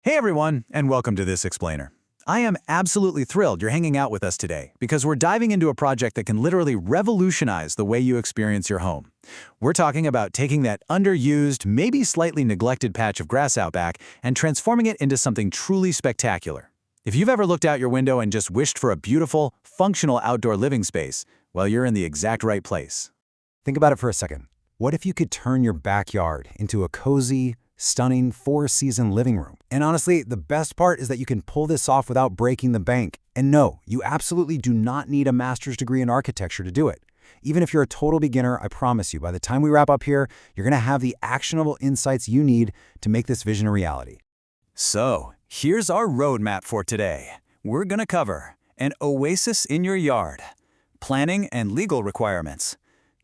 Hey everyone, and welcome to This Explainer. I am absolutely thrilled you're hanging out with us today because we're diving into a project that can literally revolutionize the way you experience your home. We're talking about taking that underused, maybe slightly neglected patch of grass out back and transforming it into something truly spectacular. If you've ever looked out your window and just wished for a beautiful, functional outdoor living space, well, you're in the exact right place. Think about it for a second. What if you could turn your backyard into a cozy, stunning four-season living room? And honestly, the best part is that you can pull this off without breaking the bank. And no, you absolutely do not need a master's degree in architecture to do it. Even if you're a total beginner, I promise you, by the time we wrap up here, you're going to have the actionable insights you need to make this vision a reality. So, here's our roadmap for today. We're going to cover an oasis in your yard, planning and legal requirements,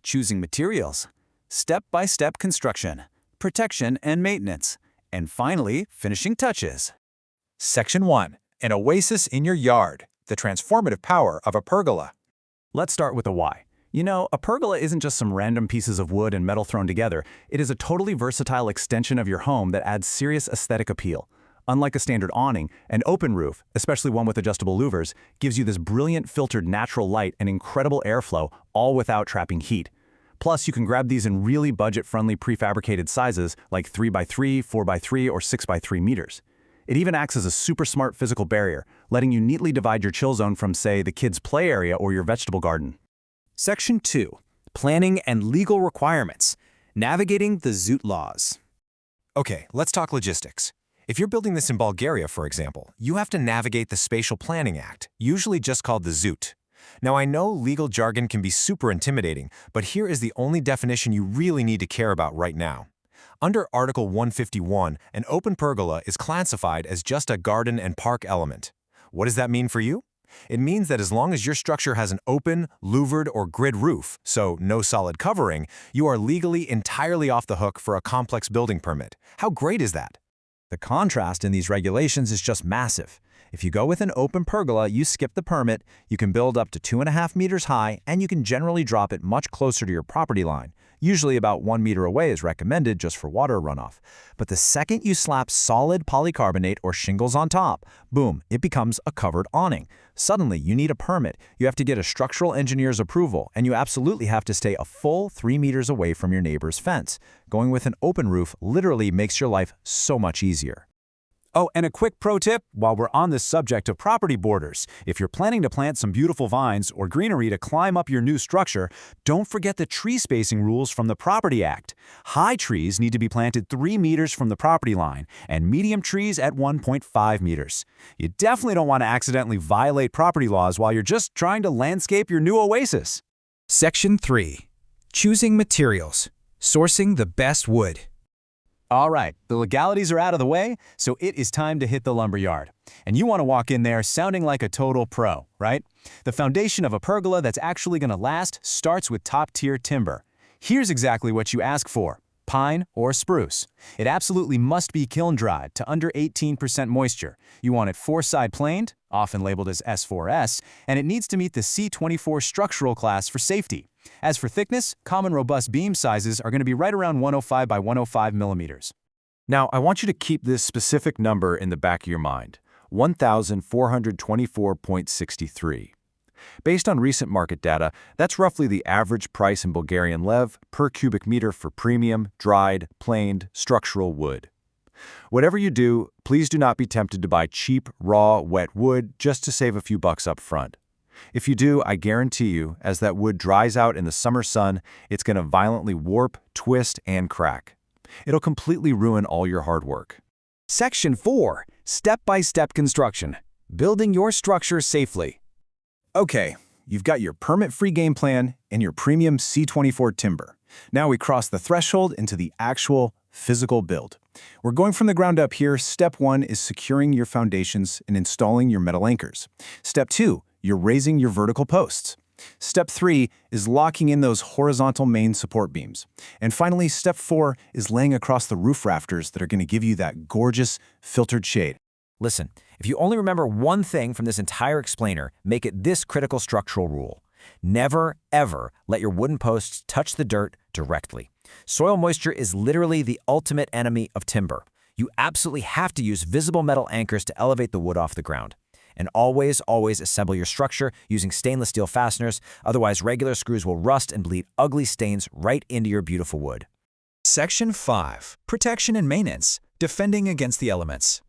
choosing materials, step-by-step construction, protection and maintenance, and finally, finishing touches. Section 1. An oasis in your yard, the transformative power of a pergola. Let's start with the why. You know, a pergola isn't just some random pieces of wood and metal thrown together. It is a totally versatile extension of your home that adds serious aesthetic appeal. Unlike a standard awning, an open roof, especially one with adjustable louvers, gives you this brilliant filtered natural light and incredible airflow, all without trapping heat. Plus, you can grab these in really budget-friendly prefabricated sizes like 3x3, 4x3, or 6x3 meters. It even acts as a super smart physical barrier, letting you neatly divide your chill zone from, say, the kids' play area or your vegetable garden. Section 2. Planning and legal requirements. Navigating the zoot laws. Okay, let's talk logistics. If you're building this in Bulgaria, for example, you have to navigate the Spatial Planning Act, usually just called the zoot. Now, I know legal jargon can be super intimidating, but here is the only definition you really need to care about right now. Under Article 151, an open pergola is classified as just a garden and park element. What does that mean for you? It means that as long as your structure has an open, louvered, or grid roof, so no solid covering, you are legally entirely off the hook for a complex building permit. How great is that? The contrast in these regulations is just massive. If you go with an open pergola, you skip the permit, you can build up to 2.5 meters high, and you can generally drop it much closer to your property line. Usually about 1 meter away is recommended just for water runoff. But the second you slap solid polycarbonate or shingles on top, boom, it becomes a covered awning. Suddenly, you need a permit, you have to get a structural engineer's approval, and you absolutely have to stay a full 3 meters away from your neighbor's fence. Going with an open roof literally makes your life so much easier. Oh, and a quick pro tip while we're on this subject of property borders. If you're planning to plant some beautiful vines or greenery to climb up your new structure, don't forget the tree spacing rules from the Property Act. High trees need to be planted 3 meters from the property line, and medium trees at 1.5 meters. You definitely don't want to accidentally violate property laws while you're just trying to landscape your new oasis. Section 3. Choosing materials. Sourcing the best wood. All right, the legalities are out of the way, so it is time to hit the lumberyard. And you want to walk in there sounding like a total pro, right? The foundation of a pergola that's actually going to last starts with top-tier timber. Here's exactly what you ask for: pine or spruce. It absolutely must be kiln-dried to under 18% moisture. You want it 4-side planed, often labeled as S4S, and it needs to meet the C24 structural class for safety. As for thickness, common robust beam sizes are going to be right around 105 by 105 millimeters. Now, I want you to keep this specific number in the back of your mind: 1,424.63. Based on recent market data, that's roughly the average price in Bulgarian lev per cubic meter for premium, dried, planed, structural wood. Whatever you do, please do not be tempted to buy cheap, raw, wet wood just to save a few bucks up front. If you do, I guarantee you, as that wood dries out in the summer sun, it's going to violently warp, twist, and crack. It'll completely ruin all your hard work. Section 4. Step-by-step construction. Building your structure safely. Okay, you've got your permit-free game plan and your premium C24 timber. Now we cross the threshold into the actual physical build. We're going from the ground up here. Step 1 is securing your foundations and installing your metal anchors. Step 2, you're raising your vertical posts. Step 3 is locking in those horizontal main support beams. And finally, step 4 is laying across the roof rafters that are going to give you that gorgeous filtered shade. Listen, if you only remember one thing from this entire explainer, make it this critical structural rule. Never, ever let your wooden posts touch the dirt directly. Soil moisture is literally the ultimate enemy of timber. You absolutely have to use visible metal anchors to elevate the wood off the ground. And always assemble your structure using stainless steel fasteners, otherwise regular screws will rust and bleed ugly stains right into your beautiful wood. Section 5. Protection and maintenance. Defending against the elements.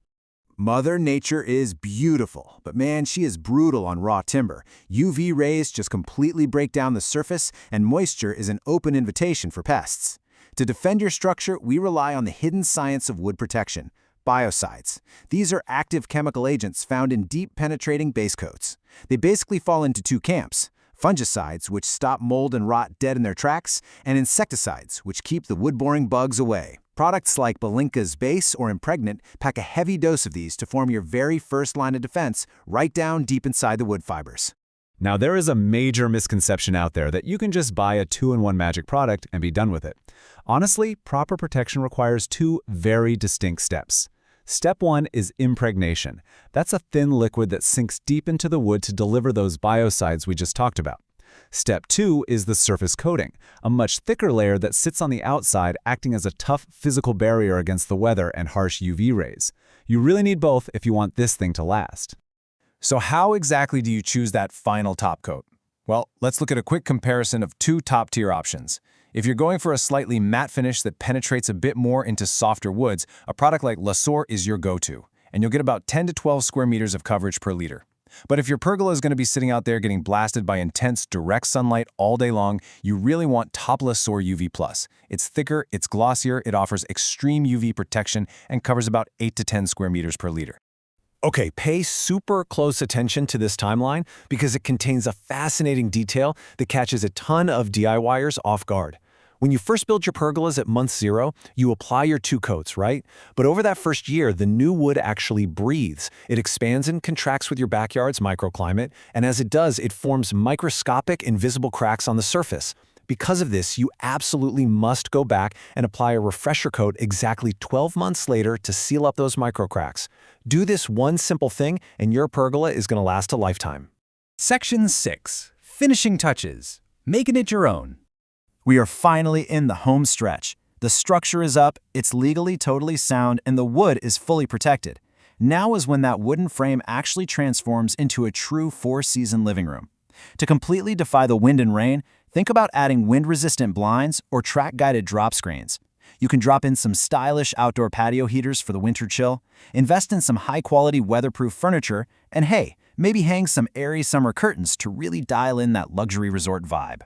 Mother Nature is beautiful, but man, she is brutal on raw timber. UV rays just completely break down the surface, and moisture is an open invitation for pests. To defend your structure, we rely on the hidden science of wood protection, biocides. These are active chemical agents found in deep penetrating base coats. They basically fall into two camps: fungicides, which stop mold and rot dead in their tracks, and insecticides, which keep the wood-boring bugs away. Products like Belinka's Base or Impregnant pack a heavy dose of these to form your very first line of defense right down deep inside the wood fibers. Now, there is a major misconception out there that you can just buy a 2-in-1 magic product and be done with it. Honestly, proper protection requires two very distinct steps. Step 1 is impregnation. That's a thin liquid that sinks deep into the wood to deliver those biocides we just talked about. Step 2 is the surface coating, a much thicker layer that sits on the outside, acting as a tough physical barrier against the weather and harsh UV rays. You really need both if you want this thing to last. So how exactly do you choose that final top coat? Well, let's look at a quick comparison of two top-tier options. If you're going for a slightly matte finish that penetrates a bit more into softer woods, a product like Lasor is your go-to, and you'll get about 10 to 12 square meters of coverage per liter. But if your pergola is going to be sitting out there getting blasted by intense, direct sunlight all day long, you really want top Lasor UV+. It's thicker, it's glossier, it offers extreme UV protection, and covers about 8 to 10 square meters per liter. Okay, pay super close attention to this timeline because it contains a fascinating detail that catches a ton of DIYers off guard. When you first build your pergolas at month 0, you apply your 2 coats, right? But over that first year, the new wood actually breathes. It expands and contracts with your backyard's microclimate, and as it does, it forms microscopic, invisible cracks on the surface. Because of this, you absolutely must go back and apply a refresher coat exactly 12 months later to seal up those microcracks. Do this one simple thing, and your pergola is going to last a lifetime. Section 6. Finishing touches. Making it your own. We are finally in the home stretch. The structure is up, it's legally totally sound, and the wood is fully protected. Now is when that wooden frame actually transforms into a true 4-season living room. To completely defy the wind and rain, think about adding wind-resistant blinds or track-guided drop screens. You can drop in some stylish outdoor patio heaters for the winter chill, invest in some high-quality weatherproof furniture, and hey, maybe hang some airy summer curtains to really dial in that luxury resort vibe.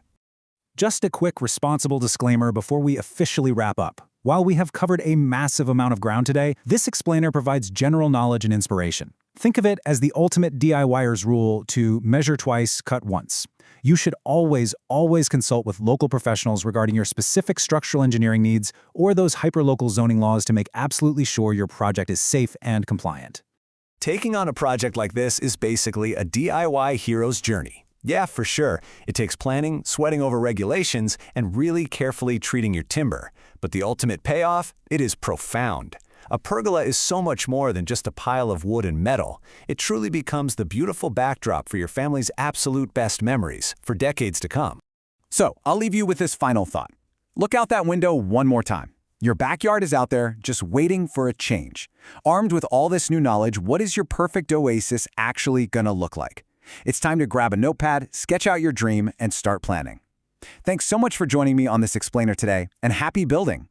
Just a quick responsible disclaimer before we officially wrap up. While we have covered a massive amount of ground today, this explainer provides general knowledge and inspiration. Think of it as the ultimate DIYer's rule to measure twice, cut once. You should always consult with local professionals regarding your specific structural engineering needs or those hyperlocal zoning laws to make absolutely sure your project is safe and compliant. Taking on a project like this is basically a DIY hero's journey. Yeah, for sure. It takes planning, sweating over regulations, and really carefully treating your timber. But the ultimate payoff? It is profound. A pergola is so much more than just a pile of wood and metal. It truly becomes the beautiful backdrop for your family's absolute best memories for decades to come. So, I'll leave you with this final thought. Look out that window one more time. Your backyard is out there just waiting for a change. Armed with all this new knowledge, what is your perfect oasis actually gonna look like? It's time to grab a notepad, sketch out your dream, and start planning. Thanks so much for joining me on this explainer today, and happy building!